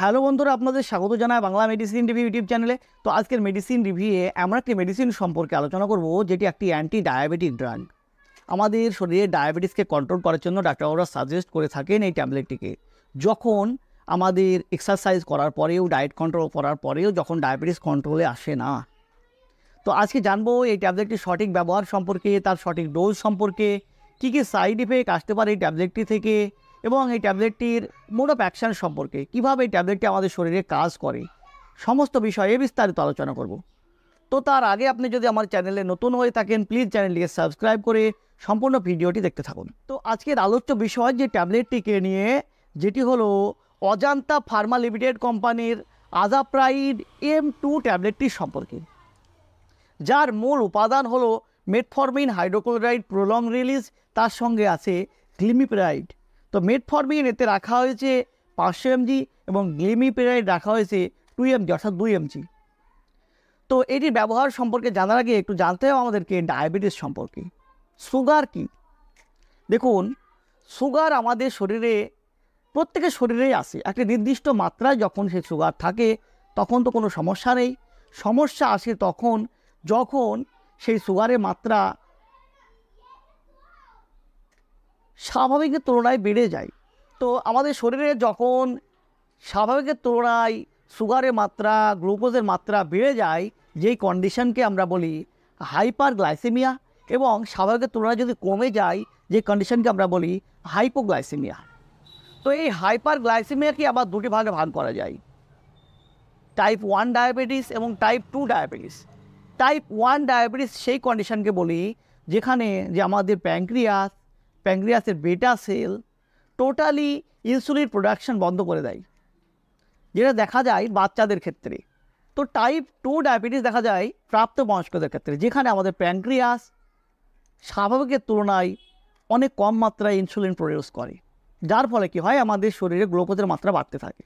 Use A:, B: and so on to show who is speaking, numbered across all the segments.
A: Hello বন্ধুরা, আপনাদের স্বাগত জানাই বাংলা মেডিসিন রিভিউ ইউটিউব চ্যানেলে। তো আজকের মেডিসিন রিভিউয়ে আমরা একটি মেডিসিন সম্পর্কে আলোচনা করব, যেটি একটি অ্যান্টি ডায়াবেটিক ড্রাগ। আমাদের শরীরে ডায়াবেটিসকে কন্ট্রোল করার জন্য ডাক্তাররা সাজেস্ট করে থাকেন এই ট্যাবলেটটিকে। যখন আমাদের এক্সারসাইজ করার পরেও, ডায়েট কন্ট্রোল করার পরেও যখন ডায়াবেটিস কন্ট্রোলে আসে না, তো আজকে জানবো এই ট্যাবলেটটির সঠিক ব্যবহার সম্পর্কে, তার সঠিক ডোজ সম্পর্কে, কী কী সাইড ইফেক্ট আসতে পারে এই ট্যাবলেটটি থেকে, এবং এই ট্যাবলেটটির মোড অফ অ্যাকশান সম্পর্কে, কীভাবে এই ট্যাবলেটটি আমাদের শরীরে কাজ করে, সমস্ত বিষয়ে বিস্তারিত আলোচনা করব। তো তার আগে আপনি যদি আমার চ্যানেলে নতুন হয়ে থাকেন, প্লিজ চ্যানেলটিকে সাবস্ক্রাইব করে সম্পূর্ণ ভিডিওটি দেখতে থাকুন। তো আজকের আলোচ্য বিষয় যে ট্যাবলেটটিকে নিয়ে, যেটি হলো অজান্তা ফার্মা লিমিটেড কোম্পানির আজাপ্রাইড M2 ট্যাবলেটটির সম্পর্কে, যার মূল উপাদান হলো মেটফরমিন হাইড্রোক্লোরাইড প্রলং রিলিজ, তার সঙ্গে আছে গ্লিমিপিরাইড। তো মেটফরমিন এতে রাখা হয়েছে 500 mg এবং গ্লিমিপিরাইড রাখা হয়েছে 2 mg, অর্থাৎ 2 mg। তো এটির ব্যবহার সম্পর্কে জানার আগে একটু জানতে হবে আমাদেরকে ডায়াবেটিস সম্পর্কে। সুগার কি? দেখুন, সুগার আমাদের শরীরে, প্রত্যেকের শরীরেই আসে। একটা নির্দিষ্ট মাত্রায় যখন সে সুগার থাকে তখন তো কোনো সমস্যা নেই। সমস্যা আসে তখন যখন সেই সুগারের মাত্রা স্বাভাবিকের তুলনায় বেড়ে যায়। তো আমাদের শরীরে যখন স্বাভাবিকের তুলনায় সুগারের মাত্রা, গ্লুকোজের মাত্রা বেড়ে যায়, যেই কন্ডিশনকে আমরা বলি হাইপার গ্লাইসেমিয়া, এবং স্বাভাবিকের তুলনায় যদি কমে যায়, যে কন্ডিশনকে আমরা বলি হাইপোগ্লাইসেমিয়া। তো এই হাইপার গ্লাইসেমিয়াকে আবার দুটি ভাগে ভাগ করা যায়, টাইপ 1 ডায়াবেটিস এবং টাইপ 2 ডায়াবেটিস। টাইপ 1 ডায়াবেটিস সেই কন্ডিশনকে বলি যেখানে যে আমাদের প্যাঙ্ক্রিয়াসের বেটা সেল টোটালি ইনসুলিন প্রোডাকশন বন্ধ করে দেয়, যেটা দেখা যায় বাচ্চাদের ক্ষেত্রে। তো টাইপ 2 ডায়াবেটিস দেখা যায় প্রাপ্তবয়স্কদের ক্ষেত্রে, যেখানে আমাদের প্যাঙ্ক্রিয়াস স্বাভাবিকের তুলনায় অনেক কম মাত্রায় ইনসুলিন প্রডিউস করে, যার ফলে কি হয়, আমাদের শরীরে গ্লুকোজের মাত্রা বাড়তে থাকে।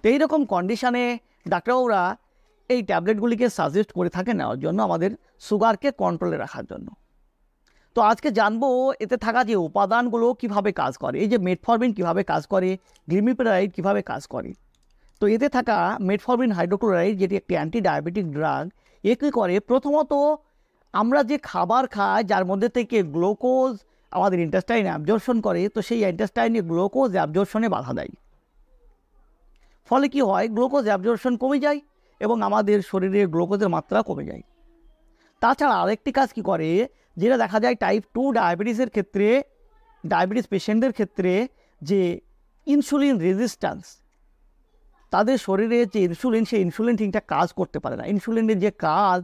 A: তো এইরকম কন্ডিশনে ডাক্তাররা এই ট্যাবলেটগুলিকে সাজেস্ট করে থাকে নেওয়ার জন্য, আমাদের সুগারকে কন্ট্রোলে রাখার জন্য। তো আজকে জানবো এতে থাকা যে উপাদানগুলো কিভাবে কাজ করে, এই যে মেটফরমিন কিভাবে কাজ করে, গ্লিমিপিরাইড কিভাবে কাজ করে। তো এতে থাকা মেটফরমিন হাইড্রোক্লোরাইড, যেটি একটি অ্যান্টি ডায়াবেটিক ড্রাগ, এ কী করে, প্রথমত আমরা যে খাবার খাই যার মধ্যে থেকে গ্লুকোজ আমাদের ইন্টেস্টাইনে অ্যাবজর্পশন করে, তো সেই ইন্টেস্টাইনে গ্লুকোজ অ্যাবজর্পশনে বাধা দেয়। ফলে কি হয়, গ্লুকোজ অ্যাবজর্পশন কমে যায় এবং আমাদের শরীরে গ্লুকোজের মাত্রা কমে যায়। তাছাড়া আরেকটি কাজ কি করে, যেটা দেখা যায় টাইপ 2 ডায়াবেটিসের ক্ষেত্রে, ডায়াবেটিস পেশেন্টদের ক্ষেত্রে, যে ইনসুলিন রেজিস্ট্যান্স, তাদের শরীরে যে ইনসুলিন, সেই ইনসুলিন ঠিকঠাক কাজ করতে পারে না। ইনসুলিনের যে কাজ,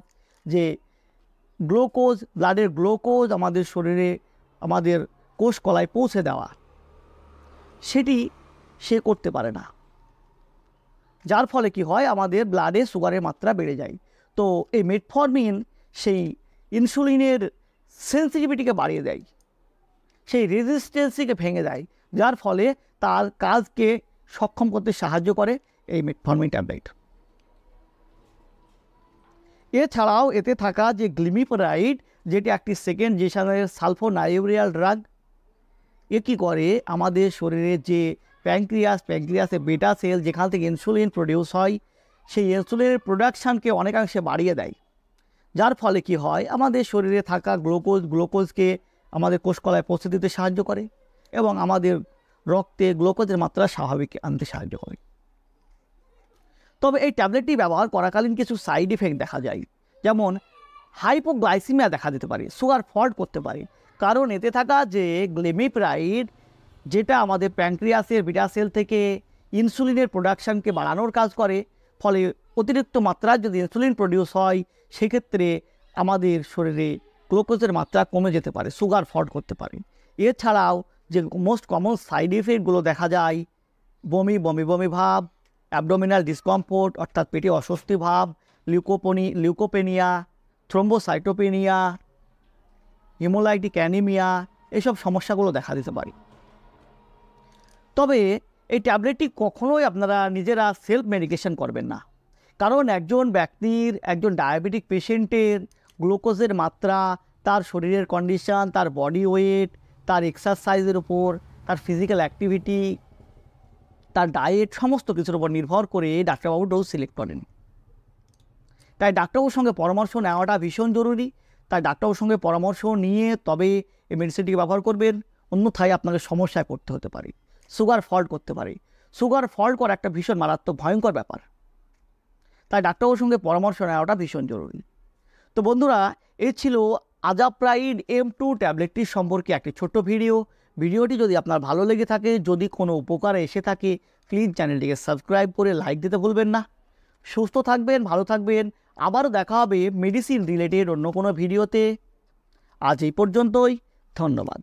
A: যে গ্লুকোজ, ব্লাডের গ্লুকোজ আমাদের শরীরে, আমাদের কোষ কলায় পৌঁছে দেওয়া, সেটি সে করতে পারে না, যার ফলে কি হয়, আমাদের ব্লাডে সুগারের মাত্রা বেড়ে যায়। তো এই মেটফরমিন সেই ইনসুলিনের সেন্সিটিভিটিকে বাড়িয়ে দেয়, সেই রেজিস্ট্যান্সকে ভেঙে দেয়, যার ফলে তার কাজকে সক্ষম করতে সাহায্য করে এই মেটফরমিন ট্যাবলেট। এছাড়াও এতে থাকা যে গ্লিমিপিরাইড, যেটি একটি সেকেন্ড জেনারেশন সালফোনাইউরিয়াল ড্রাগ, এ কী করে, আমাদের শরীরে যে প্যাঙ্ক্রিয়াসের বেটা সেল, যেখান থেকে ইনসুলিন প্রডিউস হয়, সেই ইনসুলিনের প্রোডাকশানকে অনেকাংশে বাড়িয়ে দেয়, যার ফলে কি হয়, আমাদের শরীরে থাকা গ্লুকোজকে আমাদের কোষকলায় পৌঁছে দিতে সাহায্য করে এবং আমাদের রক্তে গ্লুকোজের মাত্রা স্বাভাবিক আনতে সাহায্য করে। তবে এই ট্যাবলেটটি ব্যবহার করাকালীন কিছু সাইড ইফেক্ট দেখা যায়, যেমন হাইপোগ্লাইসেমিয়া দেখা দিতে পারে, সুগার ফল্ট করতে পারে, কারণ এতে থাকা যে গ্লিমিপিরাইড, যেটা আমাদের প্যাঙ্ক্রিয়াসের বিটা সেল থেকে ইনসুলিনের প্রোডাকশানকে বাড়ানোর কাজ করে, ফলে অতিরিক্ত মাত্রায় যদি ইনসুলিন প্রডিউস হয়, সেক্ষেত্রে আমাদের শরীরে গ্লুকোজের মাত্রা কমে যেতে পারে, সুগার ফল্ট করতে পারে। এছাড়াও যে মোস্ট কমন সাইড ইফেক্টগুলো দেখা যায়, বমি ভাব, অ্যাবডোমিনাল ডিসকমফোর্ট, অর্থাৎ পেটে অস্বস্তি ভাব, লিউকোপেনিয়া, থ্রোম্বোসাইটোপেনিয়া, হিমোলাইটিক অ্যানিমিয়া, এইসব সমস্যাগুলো দেখা দিতে পারে। তবে এই ট্যাবলেটটি কখনোই আপনারা নিজেরা সেলফ মেডিকেশন করবেন না, কারণ একজন ডায়াবেটিক পেশেন্টের গ্লুকোজের মাত্রা, তার শরীরের কন্ডিশন, তার বডি ওয়েট, তার এক্সারসাইজের উপর, তার ফিজিক্যাল অ্যাক্টিভিটি, তার ডায়েট সমস্ত কিছুর উপর নির্ভর করে ডাক্তারবাবু ডোজ সিলেক্ট করেন। তাই ডাক্তারবাবুর সঙ্গে পরামর্শ নেওয়াটা ভীষণ জরুরি। তাই ডাক্তারবাবুর সঙ্গে পরামর্শ নিয়ে তবে এই মেডিসিনটিকে ব্যবহার করবেন, অন্যথায় আপনাকে সমস্যায় পড়তে হতে পারে, সুগার ফল্ট করতে পারে। সুগার ফল্ট করা একটা ভীষণ মারাত্মক ভয়ঙ্কর ব্যাপার। তাই ডাক্তারবাবুর সঙ্গে পরামর্শ নেওয়াটা ভীষণ জরুরি। তো বন্ধুরা, এই ছিল আজাপ্রাইড M2 ট্যাবলেটটির সম্পর্কে একটি ছোট্ট ভিডিও। ভিডিওটি যদি আপনার ভালো লেগে থাকে, যদি কোনো উপকারে এসে থাকে, প্লিজ চ্যানেলটিকে সাবস্ক্রাইব করে লাইক দিতে ভুলবেন না। সুস্থ থাকবেন, ভালো থাকবেন। আবারও দেখা হবে মেডিসিন রিলেটেড অন্য কোনো ভিডিওতে। আজ এই পর্যন্তই, ধন্যবাদ।